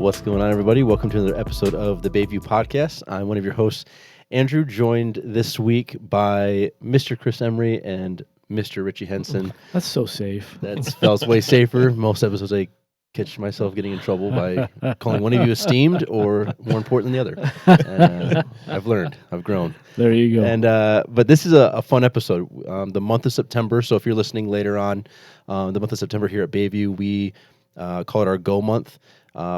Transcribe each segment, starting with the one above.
What's going on, everybody? Welcome to another episode of the Bayview Podcast. I'm one of your hosts, Andrew, joined this week by Mr. Chris Emery and Mr. Richie Henson. That's so safe. That feels way safer. Most episodes I catch myself getting in trouble by calling one of you esteemed or more important than the other. I've learned. I've grown. There you go. And but this is a fun episode. The month of September, so if you're listening later on, the month of September here at Bayview, we call it our Go Month,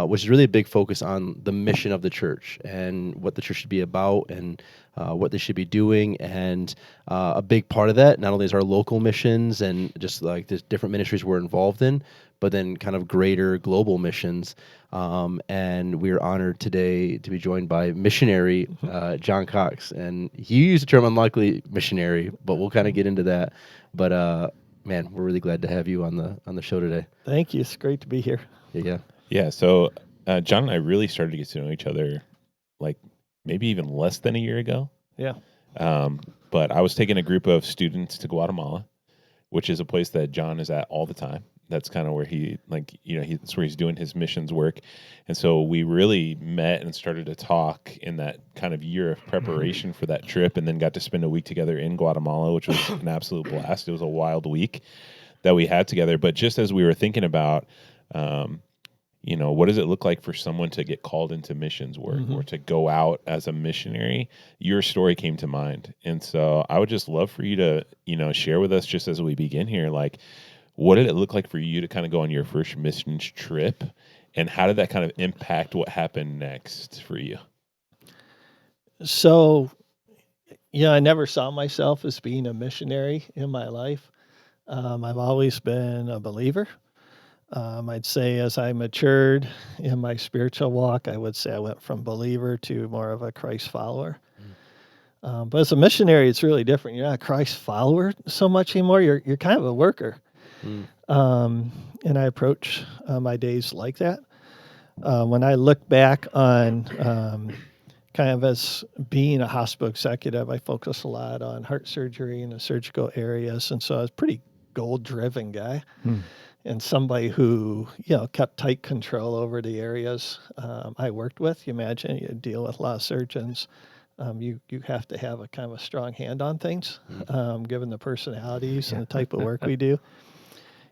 which is really a big focus on the mission of the church and what the church should be about and what they should be doing. And a big part of that, not only is our local missions and just like the different ministries we're involved in, but then kind of greater global missions. And we're honored today to be joined by missionary John Cox. And he used the term unlikely missionary, but we'll kind of get into that. But man, we're really glad to have you on the show today. Thank you. It's great to be here. Yeah, so John and I really started to get to know each other like maybe even less than a year ago. Yeah. But I was taking a group of students to Guatemala, which is a place that John is at all the time. That's kind of where that's where he's doing his missions work. And so we really met and started to talk in that kind of year of preparation for that trip, and then got to spend a week together in Guatemala, which was an absolute blast. It was a wild week that we had together. But just as we were thinking about, what does it look like for someone to get called into missions work or to go out as a missionary? Your story came to mind. And so I would just love for you to, share with us just as we begin here, like, what did it look like for you to kind of go on your first missions trip? And how did that kind of impact what happened next for you? So, I never saw myself as being a missionary in my life. I've always been a believer. I'd say as I matured in my spiritual walk, I would say I went from believer to more of a Christ follower. But as a missionary, it's really different. You're not a Christ follower so much anymore. You're kind of a worker. And I approach my days like that. When I look back on kind of as being a hospital executive, I focus a lot on heart surgery and the surgical areas. And so I was a pretty goal-driven guy. And somebody who, kept tight control over the areas I worked with. You imagine you deal with a lot of surgeons. You have to have a kind of a strong hand on things, given the personalities and the type of work we do.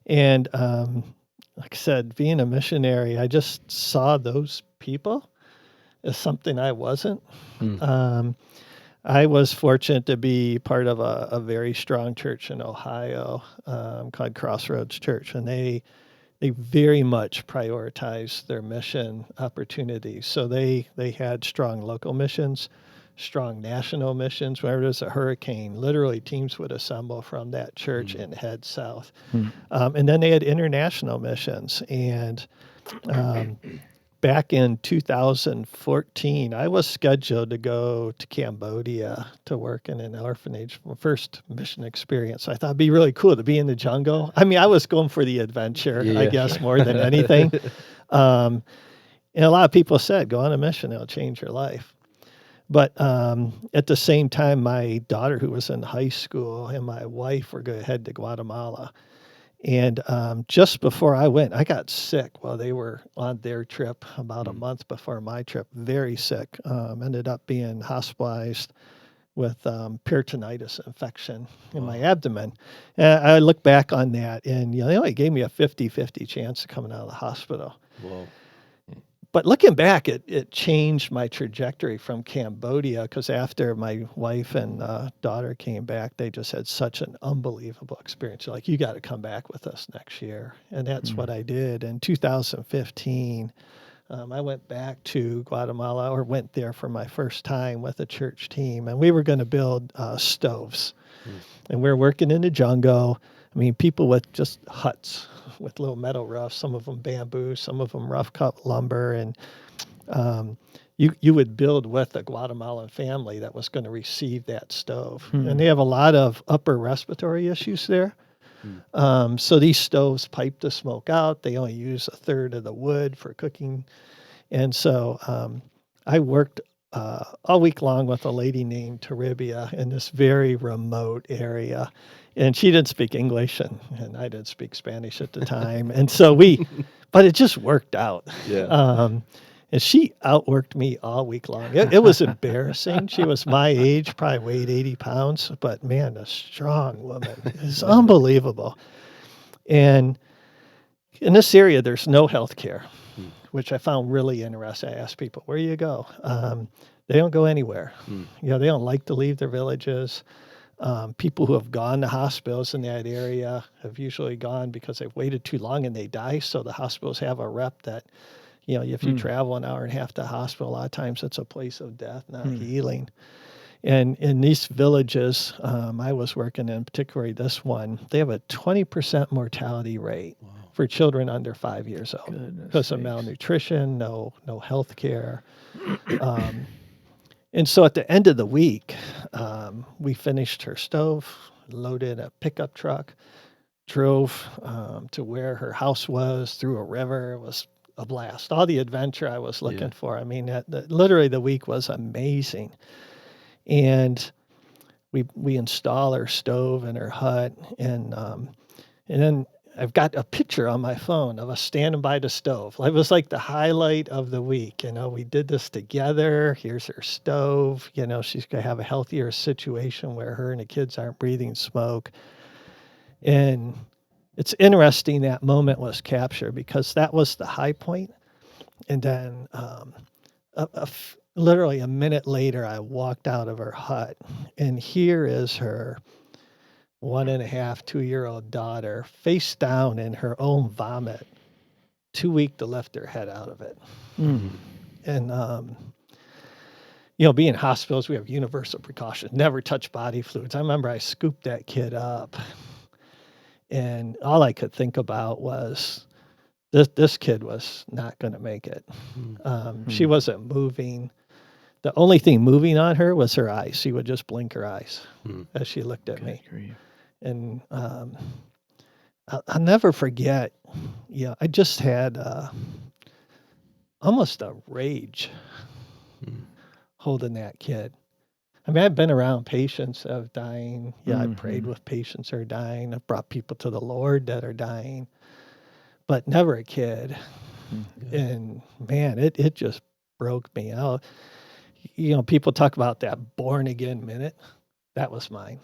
And like I said, being a missionary, I just saw those people as something I wasn't. I was fortunate to be part of a very strong church in Ohio called Crossroads Church, and they very much prioritized their mission opportunities. So they had strong local missions, strong national missions. Whenever there's a hurricane, literally teams would assemble from that church and head south. And then they had international missions. And back in 2014, I was scheduled to go to Cambodia to work in an orphanage, my first mission experience. I thought it'd be really cool to be in the jungle. I mean, I was going for the adventure, I guess, more than anything. And a lot of people said, go on a mission, it'll change your life. But at the same time, my daughter, who was in high school, and my wife were going to head to Guatemala. And just before I went, I got sick while they were on their trip about a month before my trip, very sick. Ended up being hospitalized with peritonitis infection in my abdomen. And I look back on that, and they only gave me a 50-50 chance of coming out of the hospital. Whoa. But looking back, it changed my trajectory from Cambodia, because after my wife and daughter came back, they just had such an unbelievable experience. They're like, you got to come back with us next year. And that's what I did. In 2015, I went back to Guatemala, or went there for my first time with a church team, and we were going to build stoves. And we were working in the jungle. I mean, people with just huts with little metal roofs, some of them bamboo, some of them rough cut lumber. And you would build with a Guatemalan family that was going to receive that stove. And they have a lot of upper respiratory issues there. So these stoves pipe the smoke out. They only use a third of the wood for cooking. And so I worked all week long with a lady named Taribia in this very remote area. And she didn't speak English, and I didn't speak Spanish at the time. And so we but it just worked out. Yeah. And she outworked me all week long. It was embarrassing. She was my age, probably weighed 80 pounds, but man, a strong woman. It's unbelievable. And in this area, there's no health care, which I found really interesting. I asked people, where do you go? They don't go anywhere. They don't like to leave their villages. People who have gone to hospitals in that area have usually gone because they've waited too long and they die. So the hospitals have a rep that, if you travel an hour and a half to the hospital, a lot of times it's a place of death, not healing. And in these villages, I was working in, particularly this one, they have a 20% mortality rate for children under 5 years old because of malnutrition, no health care. And so at the end of the week, we finished her stove, loaded a pickup truck, drove to where her house was, through a river. It was a blast. All the adventure I was looking for. I mean, literally the week was amazing. And we install her stove in her hut, and then I've got a picture on my phone of us standing by the stove. It was like the highlight of the week. We did this together. Here's her stove. She's going to have a healthier situation where her and the kids aren't breathing smoke. And it's interesting that moment was captured because that was the high point. And then literally a minute later, I walked out of her hut, and here is her 1.5, 2-year-old daughter face down in her own vomit, too weak to lift her head out of it. And, being in hospitals, we have universal precautions, never touch body fluids. I remember I scooped that kid up, and all I could think about was this kid was not going to make it. She wasn't moving. The only thing moving on her was her eyes. She would just blink her eyes as she looked at me. And I'll never forget, I just had almost a rage holding that kid. I mean, I've been around patients that are dying. I prayed with patients that are dying. I've brought people to the Lord that are dying, but never a kid. And man, it just broke me out. People talk about that born again minute. That was mine.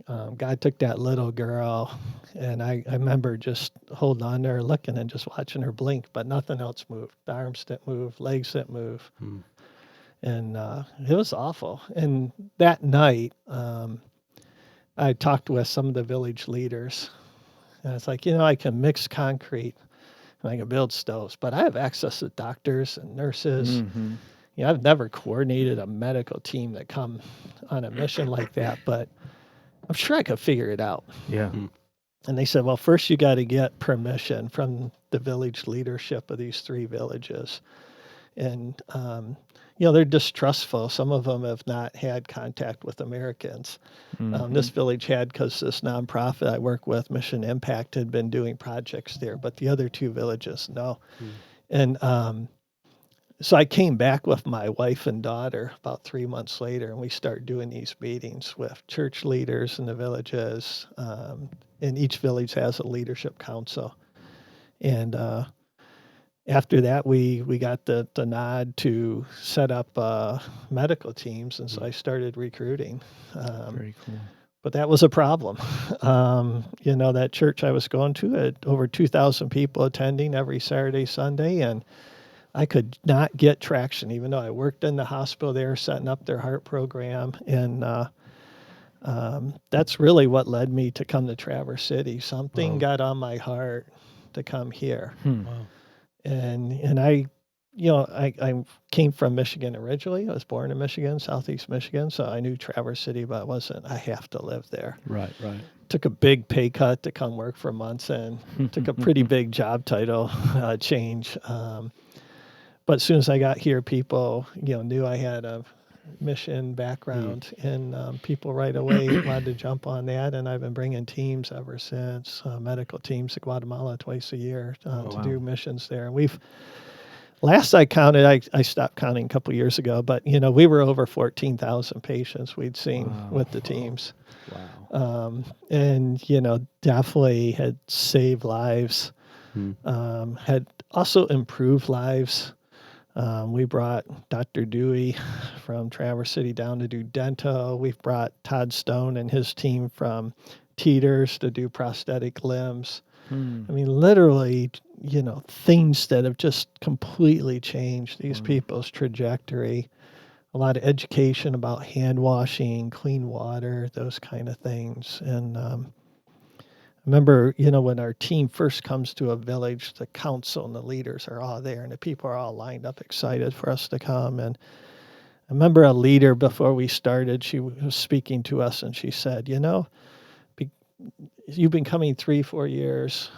God took that little girl, and I remember just holding on to her, looking and just watching her blink, but nothing else moved. The arms didn't move, legs didn't move. And it was awful. And that night, I talked with some of the village leaders, and it's like, I can mix concrete and I can build stoves, but I have access to doctors and nurses. I've never coordinated a medical team that come on a mission like that, but I'm sure I could figure it out. And they said, well, first you got to get permission from the village leadership of these 3 villages. And, they're distrustful. Some of them have not had contact with Americans. This village had, because this nonprofit I work with, Mission Impact, had been doing projects there, but the other 2 villages, no. And so I came back with my wife and daughter about 3 months later, and we started doing these meetings with church leaders in the villages. And each village has a leadership council. And after that, we got the nod to set up medical teams, and so I started recruiting. Very cool. But that was a problem. That church I was going to had over 2,000 people attending every Saturday, Sunday, and I could not get traction, even though I worked in the hospital there, setting up their heart program. And that's really what led me to come to Traverse City. Something got on my heart to come here. And I came from Michigan originally. I was born in Michigan, Southeast Michigan. So I knew Traverse City, but I have to live there. Right. Took a big pay cut to come work for months, and took a pretty big job title change. But as soon as I got here, people, knew I had a mission background, and people right away wanted to jump on that. And I've been bringing teams ever since, medical teams to Guatemala twice a year to do missions there. And last I counted, I stopped counting a couple years ago, but we were over 14,000 patients we'd seen with the teams. Wow. And definitely had saved lives. had also improved lives. We brought Dr. Dewey from Traverse City down to do Dento. We've brought Todd Stone and his team from Teeters to do prosthetic limbs. I mean, literally, things that have just completely changed these people's trajectory. A lot of education about hand washing, clean water, those kind of things. And I remember, when our team first comes to a village, the council and the leaders are all there, and the people are all lined up excited for us to come. And I remember a leader, before we started, she was speaking to us, and she said, you've been coming 3-4 years,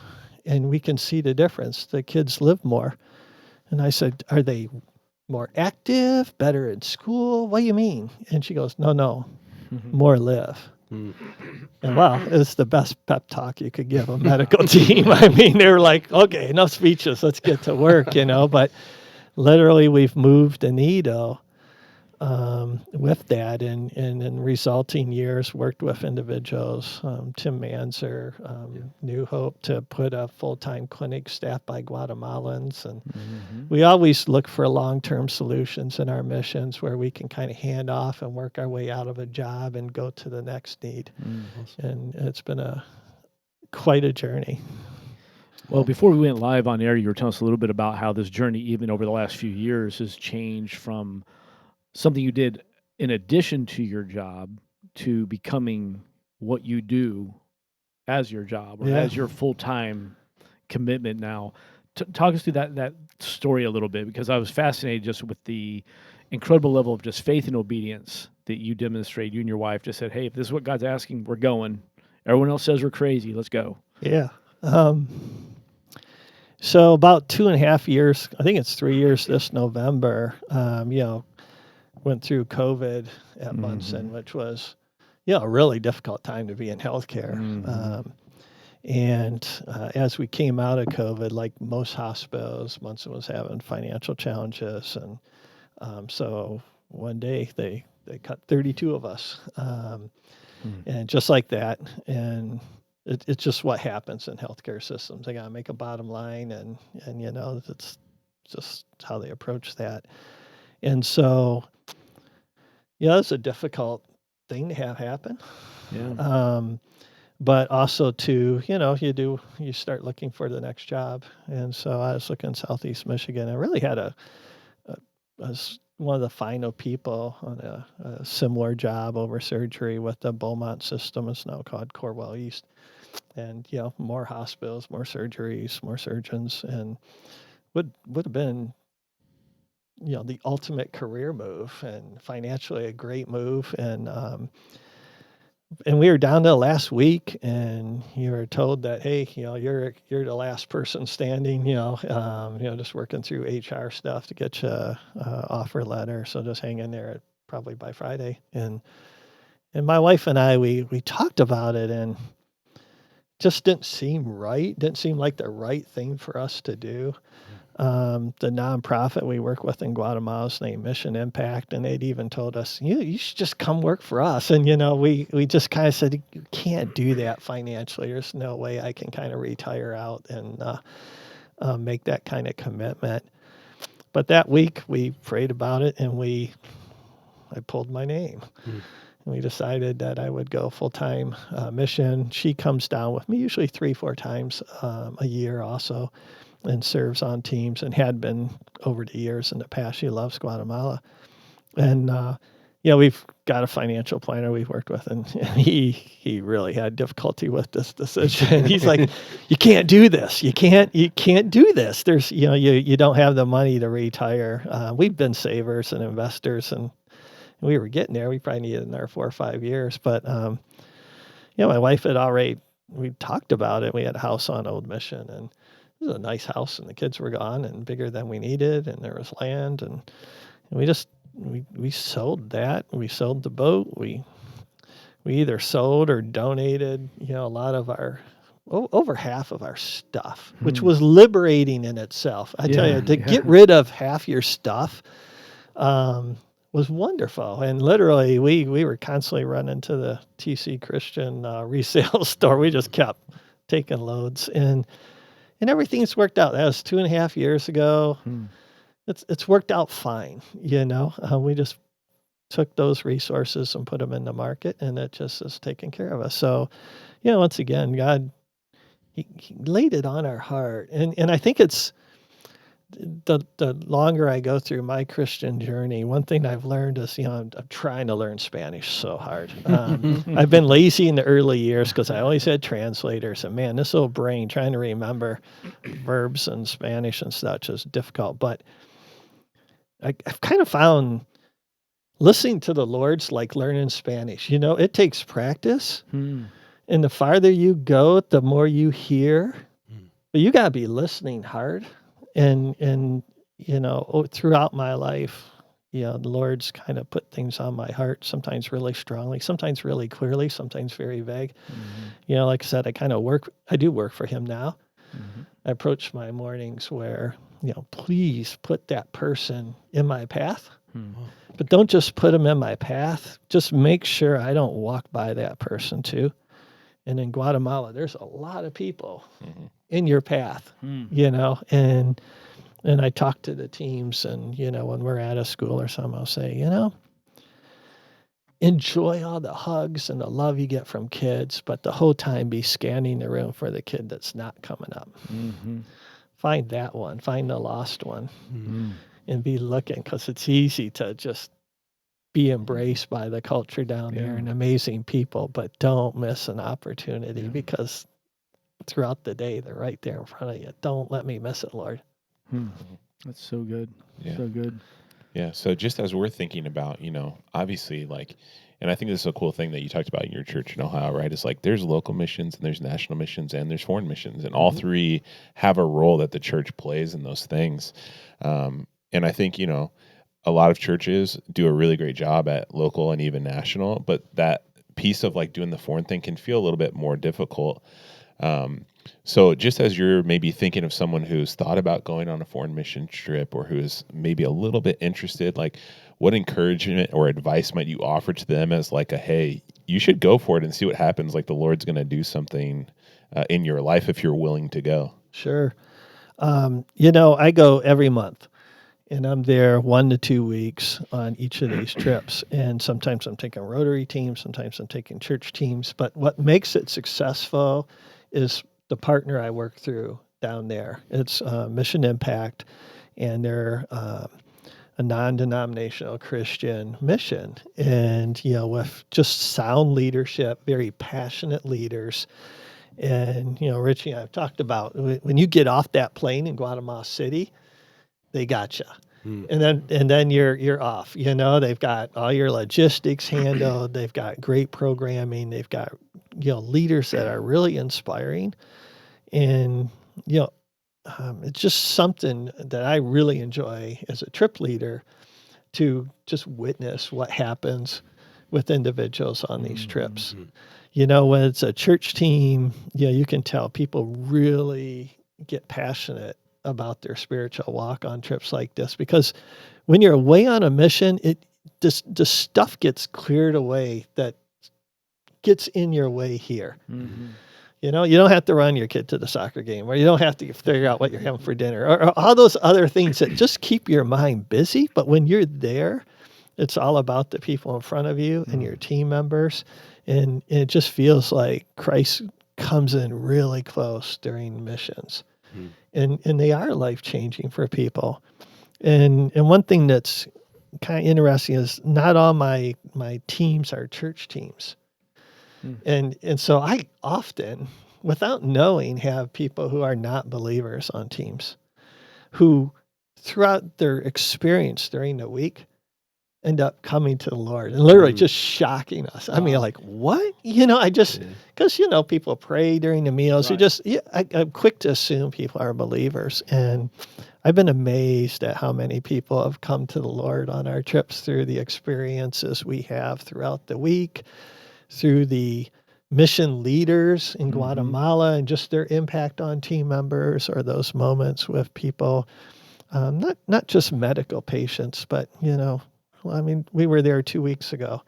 and we can see the difference. The kids live more. And I said, are they more active, better in school? What do you mean? And she goes, no, more live. And wow, it's the best pep talk you could give a medical team. I mean, they're like, okay, enough speeches, let's get to work, but literally we've moved the needle with that, and in resulting years worked with individuals, Tim Manzer, New Hope, to put a full-time clinic staffed by Guatemalans. And we always look for long-term solutions in our missions where we can kind of hand off and work our way out of a job and go to the next need. And it's been quite a journey. Well, before we went live on air, you were telling us a little bit about how this journey, even over the last few years, has changed from something you did in addition to your job to becoming what you do as your job or as your full-time commitment now. Talk us through that story a little bit, because I was fascinated just with the incredible level of just faith and obedience that you demonstrate. You and your wife just said, hey, if this is what God's asking, we're going. Everyone else says we're crazy. Let's go. Yeah. So about 2.5 years, I think it's 3 years this November, went through COVID at Munson, which was, a really difficult time to be in healthcare. And as we came out of COVID, like most hospitals, Munson was having financial challenges. And so one day they cut 32 of us. And just like that. And it's just what happens in healthcare systems. They got to make a bottom line, and it's just how they approach that. And so, it's a difficult thing to have happen. Yeah. But also to, you start looking for the next job. And so I was looking in Southeast Michigan. I really had I was one of the final people on a similar job over surgery with the Beaumont system. It's now called Corwell East. And, more hospitals, more surgeries, more surgeons, and would have been, the ultimate career move, and financially a great move. And we were down to last week, and you were told that, hey, you're the last person standing, just working through HR stuff to get you a offer letter. So just hang in there probably by Friday. And my wife and I, we talked about it, and just didn't seem right. Didn't seem like the right thing for us to do. The nonprofit we work with in Guatemala is named Mission Impact, and they'd even told us, you should just come work for us. And, we just kind of said, you can't do that financially. There's no way I can kind of retire out and make that kind of commitment. But that week we prayed about it, and I pulled my name. We decided that I would go full-time mission. She comes down with me usually 3-4 times a year also, and serves on teams, and had been over the years in the past. She loves Guatemala. And, we've got a financial planner we've worked with, and he really had difficulty with this decision. He's like, you can't do this. You can't do this. There's, you don't have the money to retire. We've been savers and investors, and we were getting there. We probably needed another 4 or 5 years. But, my wife we talked about it. We had a house on Old Mission, and it was a nice house, and the kids were gone and bigger than we needed, and there was land. And we sold that. We sold the boat. We either sold or donated, a lot of over half of our stuff, which was liberating in itself. I tell you, to get rid of half your stuff, was wonderful. And literally we were constantly running to the TC Christian resale store. We just kept taking loads. And And everything's worked out. That was 2.5 years ago. It's worked out fine, we just took those resources and put them in the market, and it just is taking care of us. So, once again, God, he laid it on our heart. And I think it's the longer I go through my Christian journey, one thing I've learned is, I'm trying to learn Spanish so hard. I've been lazy in the early years because I always had translators, and man, this little brain trying to remember verbs in Spanish and such is difficult. But I've kind of found listening to the Lord's like learning Spanish. It takes practice. And the farther you go, the more you hear. But you got to be listening hard. And throughout my life, the Lord's kind of put things on my heart, sometimes really strongly, sometimes really clearly, sometimes very vague. Like I said, I do work for him now. I approach my mornings where, please put that person in my path. But don't just put them in my path. Just make sure I don't walk by that person too. And in Guatemala, there's a lot of people in your path, and I talk to the teams, and, when we're at a school or something, I'll say, enjoy all the hugs and the love you get from kids, but the whole time be scanning the room for the kid that's not coming up. Find that one, find the lost one, and be looking, because it's easy to just be embraced by the culture down there and amazing people, but don't miss an opportunity because throughout the day, they're right there in front of you. Don't let me miss it, Lord. That's so good. Yeah. So good. Yeah. So just as we're thinking about, obviously and I think this is a cool thing that you talked about in your church in Ohio, right? It's like there's local missions and there's national missions and there's foreign missions, and all three have a role that the church plays in those things. And I think, a lot of churches do a really great job at local and even national, but that piece of like doing the foreign thing can feel a little bit more difficult. So just as you're maybe thinking of someone who's thought about going on a foreign mission trip, or who is maybe a little bit interested, like what encouragement or advice might you offer to them as like hey, you should go for it and see what happens. Like the Lord's going to do something in your life if you're willing to go. Sure. I go every month. And I'm there 1 to 2 weeks on each of these trips. And sometimes I'm taking Rotary teams, sometimes I'm taking church teams. But what makes it successful is the partner I work through down there. It's Mission Impact, and they're a non-denominational Christian mission. And, with just sound leadership, very passionate leaders. And, Richie and I've talked about when you get off that plane in Guatemala City, they got you. And then you're off. They've got all your logistics handled. They've got great programming. They've got leaders that are really inspiring, and it's just something that I really enjoy as a trip leader, to just witness what happens with individuals on these trips. When it's a church team, you can tell people really get passionate about their spiritual walk on trips like this, because when you're away on a mission, the stuff gets cleared away that gets in your way here. You don't have to run your kid to the soccer game, or you don't have to figure out what you're having for dinner, or all those other things that just keep your mind busy. But when you're there, it's all about the people in front of you and your team members, and it just feels like Christ comes in really close during missions. And they are life-changing for people. And one thing that's kind of interesting is not all my teams are church teams. And so I often, without knowing, have people who are not believers on teams, who throughout their experience during the week end up coming to the Lord and literally just shocking us. I mean, like, what? Because, people pray during the meals. Right. I'm quick to assume people are believers. And I've been amazed at how many people have come to the Lord on our trips through the experiences we have throughout the week, through the mission leaders in Guatemala and just their impact on team members, or those moments with people, not just medical patients, but, we were there 2 weeks ago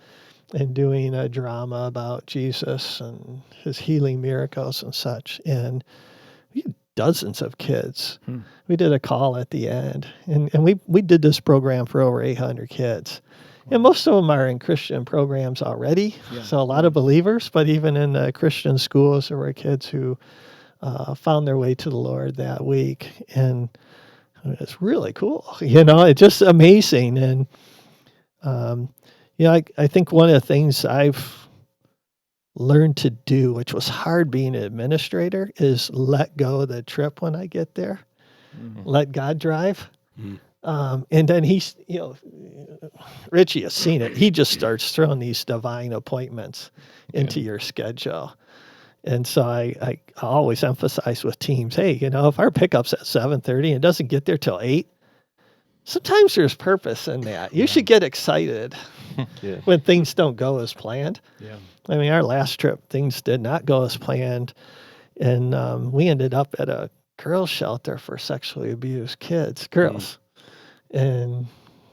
and doing a drama about Jesus and his healing miracles and such. And we had dozens of kids. We did a call at the end, and we did this program for over 800 kids. And most of them are in Christian programs already, so a lot of believers, but even in the Christian schools, there were kids who found their way to the Lord that week. And it's really cool. It's just amazing. And, I think one of the things I've learned to do, which was hard being an administrator, is let go of the trip when I get there, let God drive. And then he's, Richie has seen it. He just starts throwing these divine appointments into your schedule. And so I always emphasize with teams, hey, if our pickup's at 7:30 and doesn't get there till 8, sometimes there's purpose in that. You should get excited when things don't go as planned. Yeah. I mean, our last trip, things did not go as planned. And we ended up at a girls' shelter for sexually abused kids, girls. And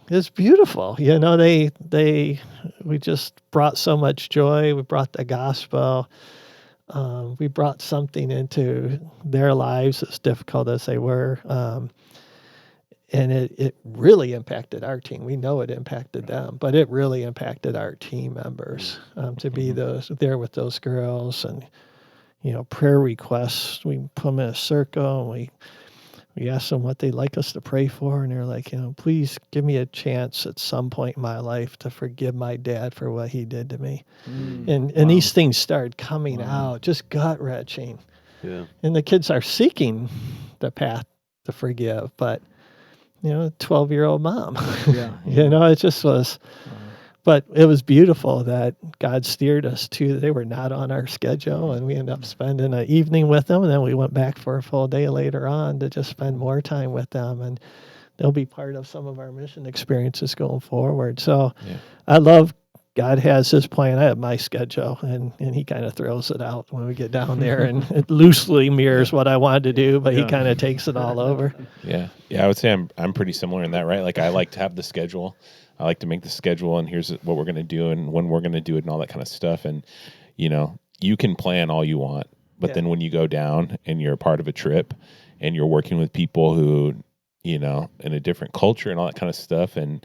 it's beautiful. We just brought so much joy. We brought the gospel. We brought something into their lives, as difficult as they were. And it really impacted our team. We know it impacted them, but it really impacted our team members to be there with those girls. And, prayer requests, we put them in a circle, and we asked them what they'd like us to pray for, and they're like, please give me a chance at some point in my life to forgive my dad for what he did to me. And these things started coming out, just gut-wrenching. Yeah. And the kids are seeking the path to forgive, but, 12-year-old mom, it just was, but it was beautiful that God steered us to, they were not on our schedule, and we ended up spending an evening with them, and then we went back for a full day later on to just spend more time with them, and they'll be part of some of our mission experiences going forward. So I love God has his plan. I have my schedule, and he kind of throws it out when we get down there, and it loosely mirrors what I wanted to do, but he kind of takes it all over. Yeah. I would say I'm pretty similar in that, right? Like I like to have the schedule. I like to make the schedule, and here's what we're going to do and when we're going to do it and all that kind of stuff. And, you can plan all you want, but then when you go down and you're a part of a trip and you're working with people who, in a different culture and all that kind of stuff, and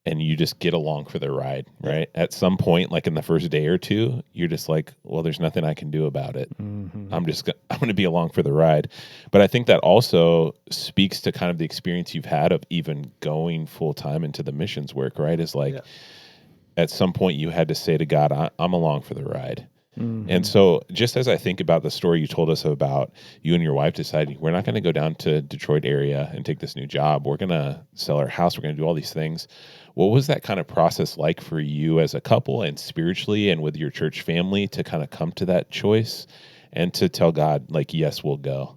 you just get along for the ride, right? At some point, like in the first day or two, you're just like, well, there's nothing I can do about it. I'm going to be along for the ride. But I think that also speaks to kind of the experience you've had of even going full time into the missions work, right? Is like at some point you had to say to God, I'm along for the ride. And so just as I think about the story you told us about you and your wife deciding we're not going to go down to Detroit area and take this new job, we're going to sell our house, we're going to do all these things. What was that kind of process like for you as a couple and spiritually and with your church family to kind of come to that choice and to tell God, like, yes, we'll go?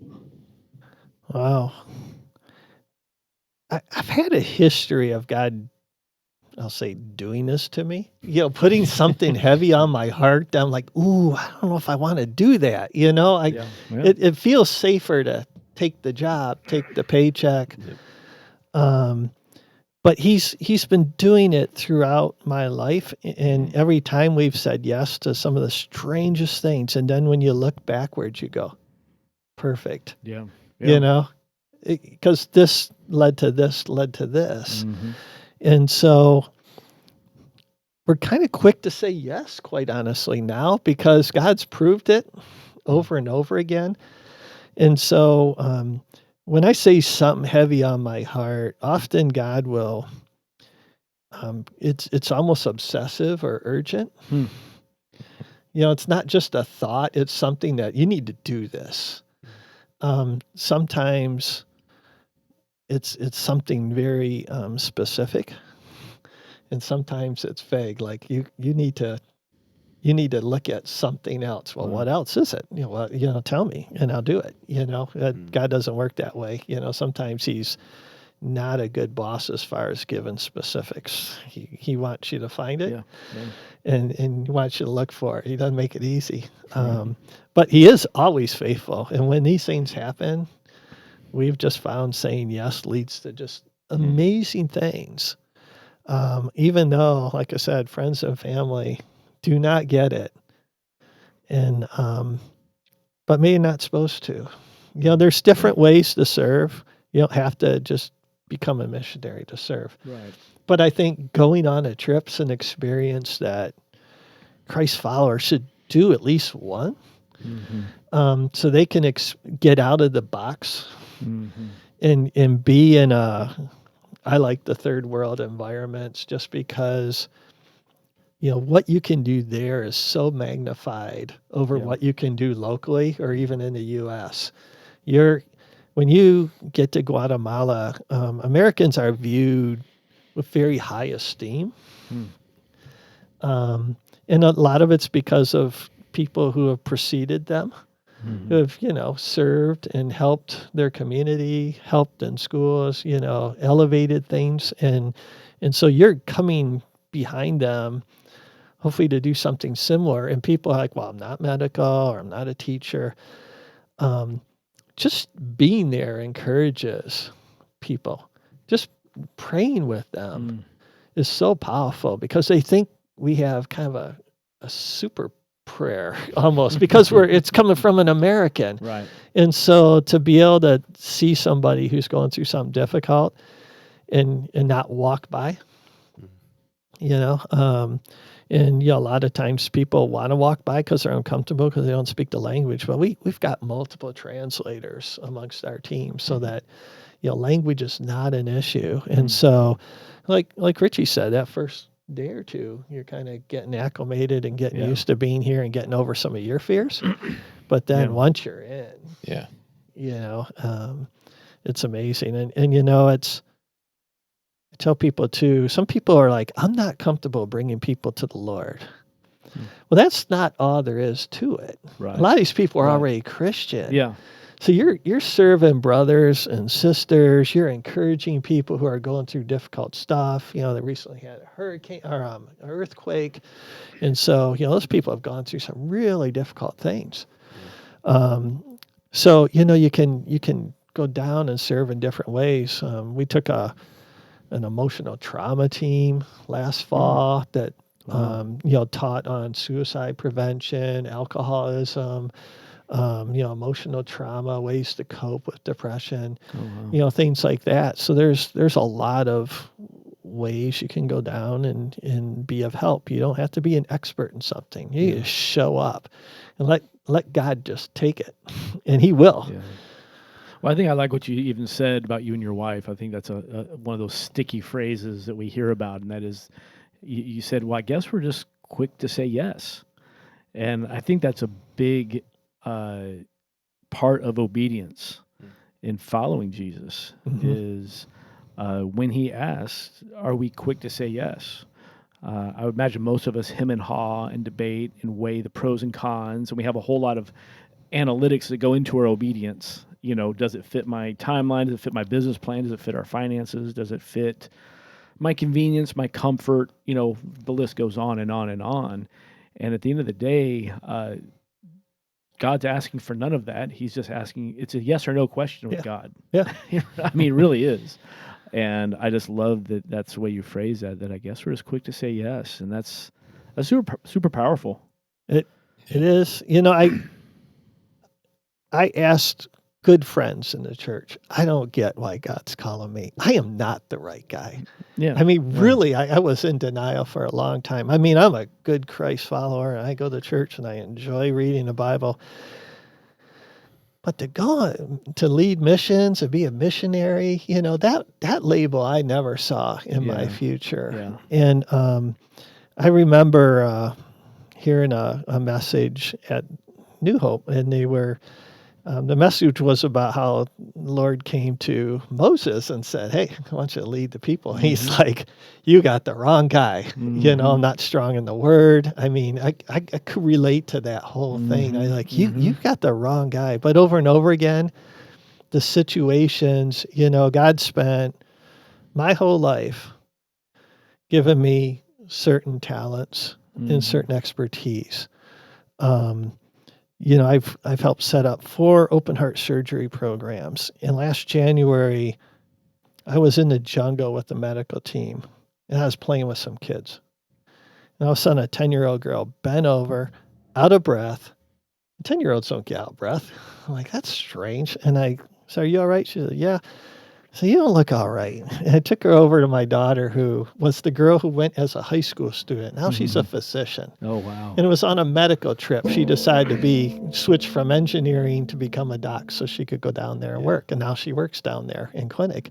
Wow. I've had a history of God, I'll say, doing this to me, putting something heavy on my heart. I'm like, ooh, I don't know if I want to do that. It feels safer to take the job, take the paycheck. But he's been doing it throughout my life, and every time we've said yes to some of the strangest things, and then when you look backwards, you go, perfect. Because this led to this, led to this. And so we're kind of quick to say yes, quite honestly, now, because God's proved it over and over again. And so when I say something heavy on my heart, often God will, it's almost obsessive or urgent. It's not just a thought, it's something that you need to do this. Sometimes it's something very specific, and sometimes it's vague. Like you need to look at something else. Well, what else is it? Tell me and I'll do it. God doesn't work that way. Sometimes he's not a good boss as far as giving specifics. He wants you to find it and he wants you to look for it. He doesn't make it easy. But he is always faithful. And when these things happen, we've just found saying yes leads to just amazing things. Even though, like I said, friends and family do not get it. And, but maybe not supposed to, There's different ways to serve. You don't have to just become a missionary to serve. Right. But I think going on a trip's an experience that Christ followers should do at least one, so they can get out of the box and be in I like the third world environments, just because what you can do there is so magnified over what you can do locally or even in the U.S. When you get to Guatemala, Americans are viewed with very high esteem. And a lot of it's because of people who have preceded them, who have, served and helped their community, helped in schools, elevated things. And so you're coming behind them, hopefully to do something similar. And people are like, well, I'm not medical or I'm not a teacher. Just being there encourages people. Just praying with them is so powerful, because they think we have kind of a super prayer almost, because it's coming from an American. Right. And so to be able to see somebody who's going through something difficult and not walk by, and a lot of times people want to walk by because they're uncomfortable because they don't speak the language. But we've got multiple translators amongst our team, so that language is not an issue. And so, like Richie said, that first day or two, you're kind of getting acclimated and getting used to being here and getting over some of your fears. But then once you're in, it's amazing. And it's. I tell people too, some people are like, I'm not comfortable bringing people to the Lord. Well, that's not all there is to it. Right. A lot of these people are already Christian. Yeah. So you're serving brothers and sisters. You're encouraging people who are going through difficult stuff. They recently had a hurricane or an earthquake. And so, those people have gone through some really difficult things. So, you can go down and serve in different ways. We took an emotional trauma team last fall that taught on suicide prevention, alcoholism, emotional trauma, ways to cope with depression, things like that. So there's a lot of ways you can go down and be of help. You don't have to be an expert in something. You just show up and let God just take it, and He will. Yeah. Well, I think I like what you even said about you and your wife. I think that's one of those sticky phrases that we hear about, and that is, you said, well, I guess we're just quick to say yes. And I think that's a big part of obedience in following Jesus, is when He asks, are we quick to say yes? I would imagine most of us hem and haw and debate and weigh the pros and cons, and we have a whole lot of analytics that go into our obedience. Does it fit my timeline? Does it fit my business plan? Does it fit our finances? Does it fit my convenience, my comfort? The list goes on and on and on. And at the end of the day, God's asking for none of that. He's just asking, it's a yes or no question with God. Yeah. I mean, it really is. And I just love that that's the way you phrase that I guess we're just quick to say yes. And that's super, super powerful. It is. I asked good friends in the church, I don't get why God's calling me. I am not the right guy. Yeah. I mean, really, I was in denial for a long time. I mean, I'm a good Christ follower, and I go to church, and I enjoy reading the Bible. But to go to lead missions and be a missionary, that label I never saw in my future. Yeah. And I remember hearing a message at New Hope, and they were the message was about how the Lord came to Moses and said, hey, I want you to lead the people. And he's like, you got the wrong guy. I'm not strong in the word. I mean, I could relate to that whole thing. I like, you got the wrong guy. But over and over again, the situations, God spent my whole life giving me certain talents and certain expertise. I've helped set up 4 open heart surgery programs. And last January, I was in the jungle with the medical team, and I was playing with some kids. And all of a sudden, a 10-year-old girl bent over, out of breath, 10-year-olds don't get out of breath. I'm like, that's strange. And I said, are you all right? She said, yeah. So you don't look all right. And I took her over to my daughter, who was the girl who went as a high school student. Now she's a physician. Oh, wow. And it was on a medical trip. She decided to switch from engineering to become a doc so she could go down there and work. And now she works down there in clinic.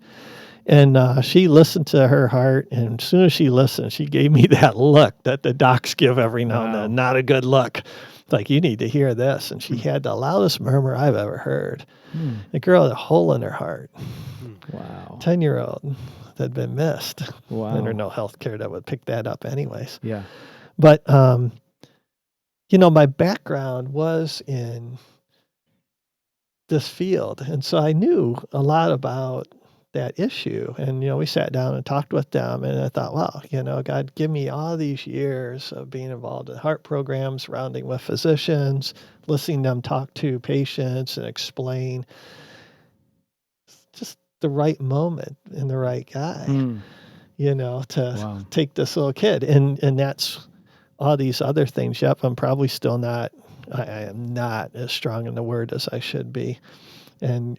And she listened to her heart. And as soon as she listened, she gave me that look that the docs give every now and then. Not a good look. Like, you need to hear this. And she had the loudest murmur I've ever heard. The girl had a hole in her heart. Wow. 10-year-old that had been missed. Wow. And there's no health care that would pick that up anyways. Yeah. But, my background was in this field. And so I knew a lot about that issue. And, we sat down and talked with them. And I thought, wow, God, give me all these years of being involved in heart programs, surrounding with physicians, listening to them talk to patients and explain. Just the right moment and the right guy, to take this little kid. And that's all these other things. Yep, I'm probably still not, I am not as strong in the word as I should be. And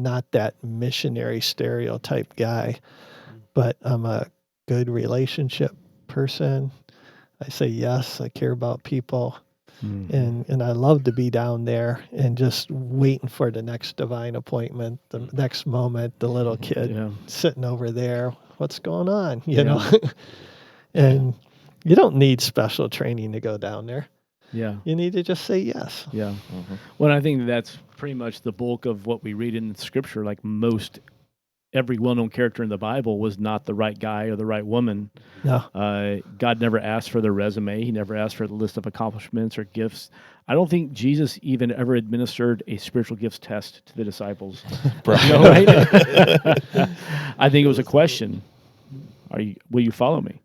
not that missionary stereotype guy, but I'm a good relationship person. I say yes, I care about people. And I love to be down there and just waiting for the next divine appointment, the next moment, the little kid sitting over there. What's going on? You know? And you don't need special training to go down there. Yeah. You need to just say yes. Yeah. Well, I think that's pretty much the bulk of what we read in Scripture. Like every well-known character in the Bible was not the right guy or the right woman. No. God never asked for their resume. He never asked for the list of accomplishments or gifts. I don't think Jesus even ever administered a spiritual gifts test to the disciples. Right? I think it was a question. Will you follow me?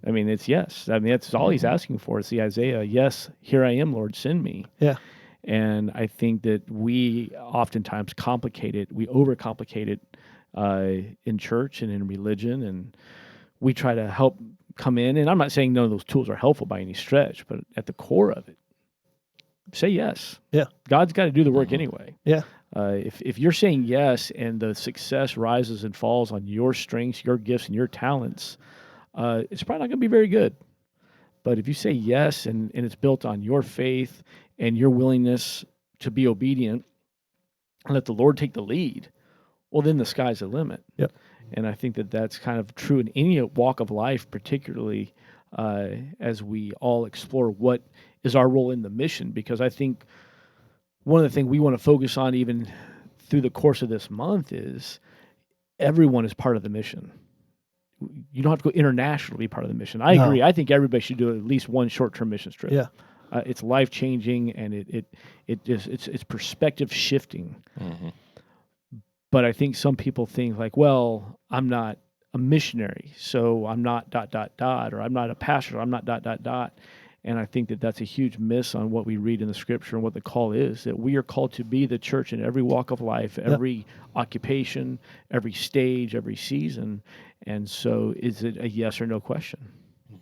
I mean, it's yes. I mean, that's all he's asking for. See, Isaiah, yes, here I am, Lord, send me. Yeah. And I think that we oftentimes complicate it. We overcomplicate it in church and in religion, and we try to help come in. And I'm not saying none of those tools are helpful by any stretch, but at the core of it, say yes. Yeah. God's got to do the work anyway. Yeah. If you're saying yes and the success rises and falls on your strengths, your gifts, and your talents, it's probably not going to be very good. But if you say yes and it's built on your faith and your willingness to be obedient and let the Lord take the lead, well, then the sky's the limit. Yep. And I think that that's kind of true in any walk of life, particularly as we all explore what is our role in the mission. Because I think one of the things we want to focus on even through the course of this month is everyone is part of the mission. You don't have to go international to be part of the mission. I agree. I think everybody should do at least one short-term mission trip. Yeah. It's life-changing, and it's perspective shifting. Mm-hmm. But I think some people think like, well, I'm not a missionary, so I'm not ... or I'm not a pastor, I'm not ... And I think that that's a huge miss on what we read in the Scripture and what the call is, that we are called to be the church in every walk of life, every occupation, every stage, every season. And so is it a yes or no question?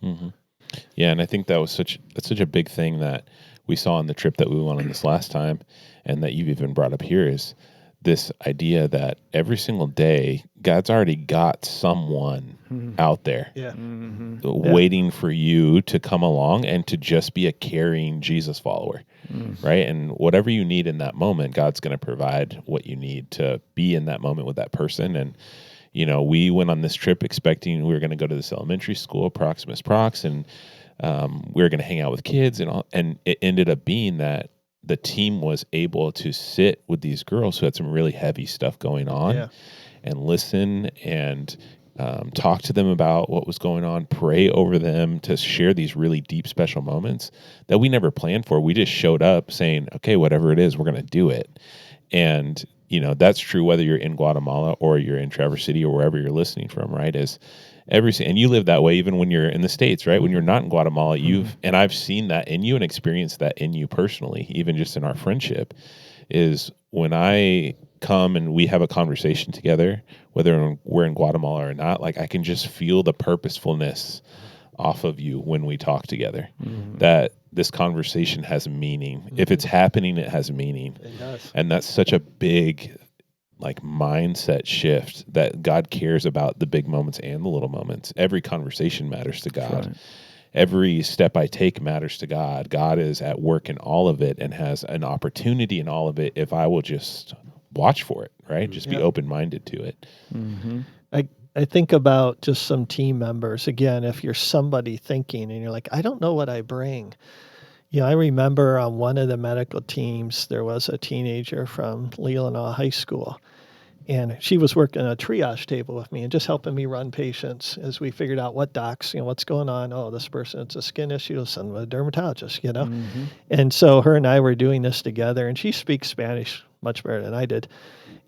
Mm-hmm. Yeah, and I think that's such a big thing that we saw on the trip that we went on this last time, and that you've even brought up here, is this idea that every single day, God's already got someone out there waiting for you to come along and to just be a caring Jesus follower, right? And whatever you need in that moment, God's going to provide what you need to be in that moment with that person. And, we went on this trip expecting we were going to go to this elementary school, Proximus Prox, and we were going to hang out with kids and it ended up being that the team was able to sit with these girls who had some really heavy stuff going on and listen and talk to them about what was going on, pray over them, to share these really deep, special moments that we never planned for. We just showed up saying, okay, whatever it is, we're going to do it. And, that's true whether you're in Guatemala or you're in Traverse City or wherever you're listening from, right? And you live that way even when you're in the States, right? When you're not in Guatemala, and I've seen that in you and experienced that in you personally, even just in our friendship, is when I come and we have a conversation together, whether we're in Guatemala or not, like I can just feel the purposefulness off of you when we talk together. That this conversation has meaning. If it's happening, it has meaning. It does. And that's such a big like mindset shift that God cares about the big moments and the little moments. Every conversation matters to God. Right. Every step I take matters to God. God is at work in all of it and has an opportunity in all of it if I will just watch for it, right? Just be open-minded to it. Mm-hmm. I think about just some team members. Again, if you're somebody thinking and you're like, I don't know what I bring. I remember on one of the medical teams, there was a teenager from Leelanau High School, and she was working a triage table with me and just helping me run patients as we figured out what docs, what's going on. Oh, this person, it's a skin issue, send them to a dermatologist, Mm-hmm. And so her and I were doing this together, and she speaks Spanish much better than I did.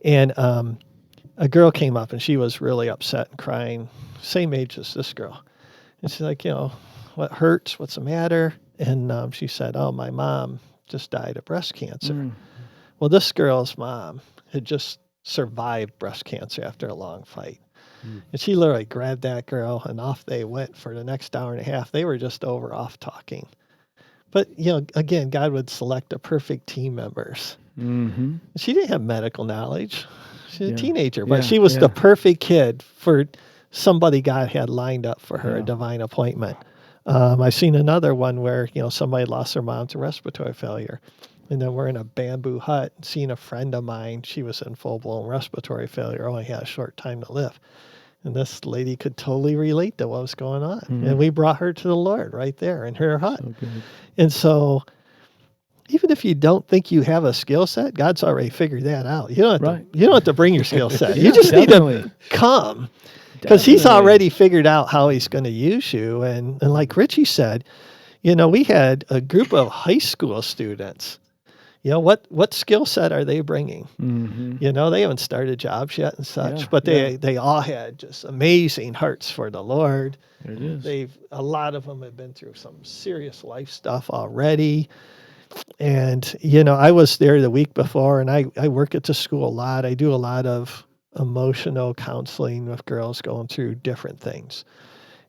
And a girl came up, and she was really upset and crying, same age as this girl. And she's like, what hurts? What's the matter? And she said, oh, my mom just died of breast cancer. Mm. Well, this girl's mom had just survived breast cancer after a long fight. And she literally grabbed that girl, and off they went for the next hour and a half. They were just off talking. But, again, God would select the perfect team members. Mm-hmm. She didn't have medical knowledge. She's a teenager, but Yeah. she was the perfect kid for somebody God had lined up for her, a Yeah. divine appointment. I've seen another one where, somebody lost their mom to respiratory failure. And then we're in a bamboo hut, seeing a friend of mine. She was in full-blown respiratory failure, only had a short time to live. And this lady could totally relate to what was going on. Mm-hmm. And we brought her to the Lord right there in her hut. So good. And so even if you don't think you have a skill set, God's already figured that out. You don't have, you don't have to bring your skill set. You just need to come. Because he's already figured out how he's going to use you. And like Richie said, we had a group of high school students. What skill set are they bringing? Mm-hmm. They haven't started jobs yet and such, Yeah, but they all had just amazing hearts for the Lord. There it is. A lot of them have been through some serious life stuff already. And, I was there the week before, and I work at the school a lot. I do a lot of emotional counseling with girls going through different things.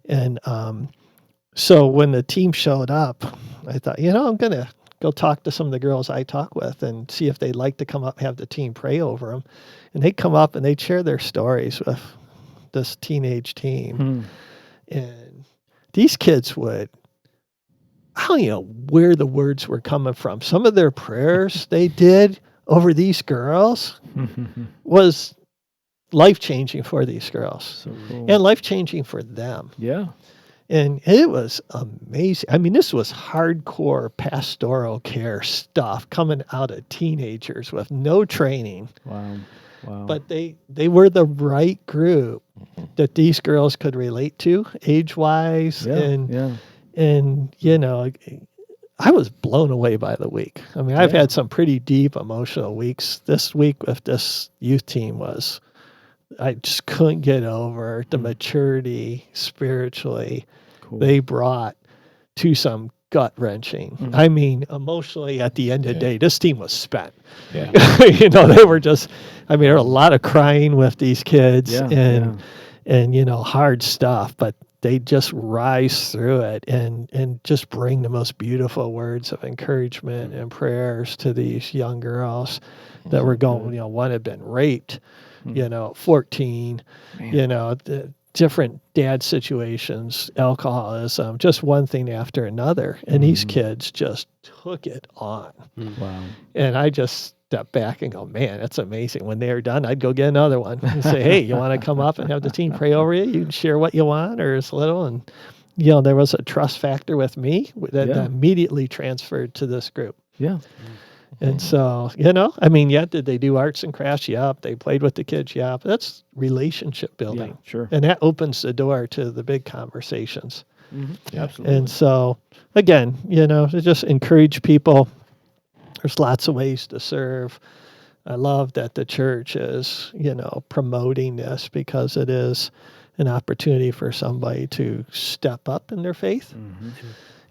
And so when the team showed up, I thought, I'm going to go talk to some of the girls I talk with and see if they'd like to come up and have the team pray over them. And they come up and they share their stories with this teenage team. And these kids would, I don't know where the words were coming from. Some of their prayers they did over these girls was life-changing for these girls. So cool. And life-changing for them. Yeah. And it was amazing. I mean, this was hardcore pastoral care stuff coming out of teenagers with no training. Wow. But they were the right group that these girls could relate to age-wise. And I was blown away by the week. I mean, I've had some pretty deep emotional weeks. This week with this youth team I just couldn't get over the maturity spiritually they brought to some gut-wrenching. I mean, emotionally, at the end of the day, this team was spent. Yeah. They were just, there were a lot of crying with these kids and hard stuff, but they just rise through it and just bring the most beautiful words of encouragement and prayers to these young girls that were going, one had been raped, 14, different dad situations, alcoholism, just one thing after another. And these kids just took it on. Wow. And I just stepped back and go, man, that's amazing. When they're done, I'd go get another one and say, hey, you want to come up and have the team pray over you? You can share what you want or as little. And, there was a trust factor with me that immediately transferred to this group. Yeah. And so, did they do arts and crafts? Yep. They played with the kids? Yep. That's relationship building. Yeah, sure. And that opens the door to the big conversations. Mm-hmm. Absolutely. And so, again, to just encourage people. There's lots of ways to serve. I love that the church is, promoting this because it is an opportunity for somebody to step up in their faith. Mm-hmm.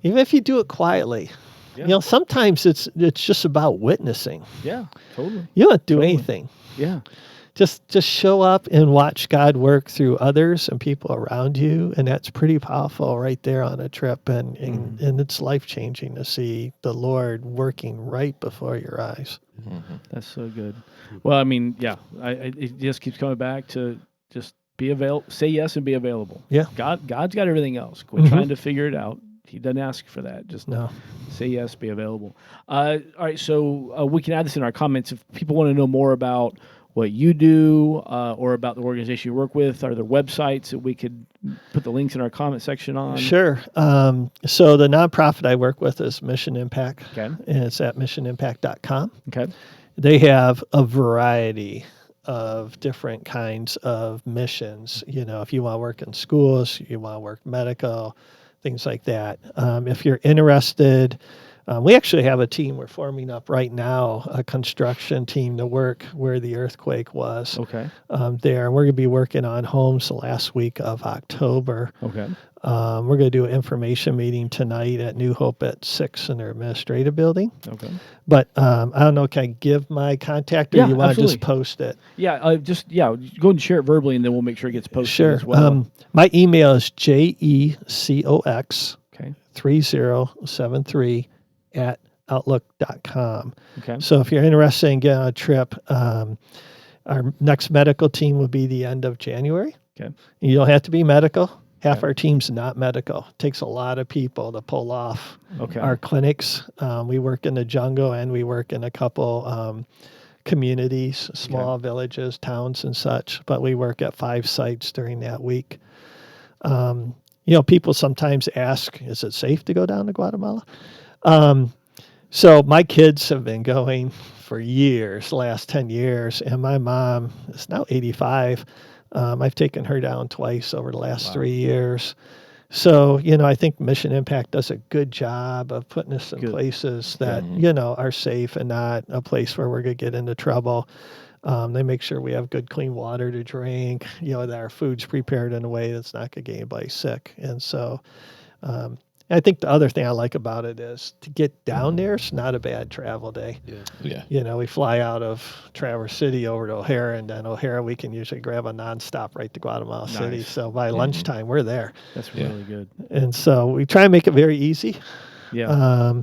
Even if you do it quietly. Yeah. Sometimes it's just about witnessing. Yeah, totally. You don't do anything. Yeah. just show up and watch God work through others and people around you, and that's pretty powerful right there on a trip, and it's life-changing to see the Lord working right before your eyes. That's so good. Well, I mean, yeah, it just keeps coming back to just be available, say yes and be available. Yeah. God's got everything else. Quit trying to figure it out. He doesn't ask for that. Just No. say yes, be available. All right, so we can add this in our comments. If people want to know more about what you do or about the organization you work with, are there websites that we could put the links in our comment section on? Sure. So the nonprofit I work with is Mission Impact, Okay. and it's at missionimpact.com. Okay. They have a variety of different kinds of missions. You know, if you want to work in schools, you want to work medical, things like that. If you're interested, we actually have a team we're forming up right now, a construction team to work where the earthquake was. Okay. There. We're going to be working on homes the last week of October. Okay. We're going to do an information meeting tonight at New Hope at 6 in their administrative building. Okay. But I don't know, can I give my contact, or Yeah, you want to absolutely. just post it? Yeah, go ahead and share it verbally, and then we'll make sure it gets posted Sure. as well. My email is jecox Okay. 3073 at outlook.com. Okay. So if you're interested in getting on a trip, our next medical team will be the end of January. Okay. You don't have to be medical. Half Okay. our team's not medical. It takes a lot of people to pull off Okay. our clinics. We work in the jungle, and we work in a couple communities, small villages, towns, and such. But we work at 5 sites during that week. People sometimes ask, is it safe to go down to Guatemala? So my kids have been going for years, the last 10 years, and my mom is now 85. I've taken her down twice over the last 3 years. So, I think Mission Impact does a good job of putting us in places that, are safe and not a place where we're going to get into trouble. They make sure we have good, clean water to drink, that our food's prepared in a way that's not going to get anybody sick. And so I think the other thing I like about it is to get down there, it's not a bad travel day. Yeah. We fly out of Traverse City over to O'Hara, and then O'Hara we can usually grab a nonstop right to Guatemala City. So by lunchtime, we're there. That's really good. And so we try and make it very easy. Yeah.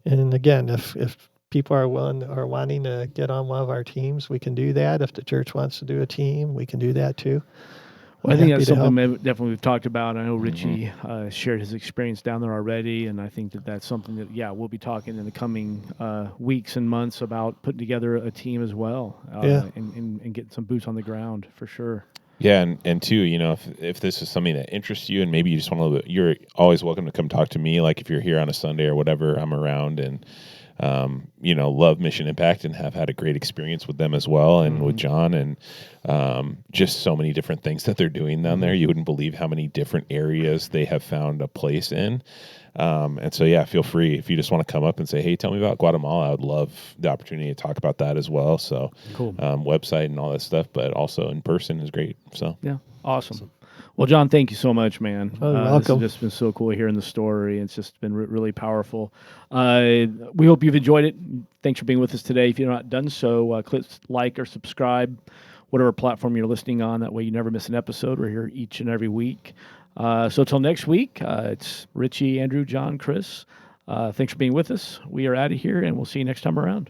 And again, if people are willing or wanting to get on one of our teams, we can do that. If the church wants to do a team, we can do that too. Well, I think that's something definitely we've talked about. I know Richie shared his experience down there already, and I think that's something that, we'll be talking in the coming weeks and months about putting together a team as well, and getting some boots on the ground for sure. Yeah, and too, if this is something that interests you, and maybe you just want a little bit, you're always welcome to come talk to me. Like if you're here on a Sunday or whatever, I'm around, and love Mission Impact and have had a great experience with them as well, and with John, and just so many different things that they're doing down there. You wouldn't believe how many different areas they have found a place in. And so, feel free if you just want to come up and say, hey, tell me about Guatemala. I would love the opportunity to talk about that as well. So cool. Website and all that stuff, but also in person is great. So awesome. Well, John, thank you so much, man. Oh, you're welcome. This has just been so cool hearing the story. It's just been really powerful. We hope you've enjoyed it. Thanks for being with us today. If you've not done so, click like or subscribe, whatever platform you're listening on. That way you never miss an episode. We're here each and every week. So till next week, it's Richie, Andrew, John, Chris. Thanks for being with us. We are out of here, and we'll see you next time around.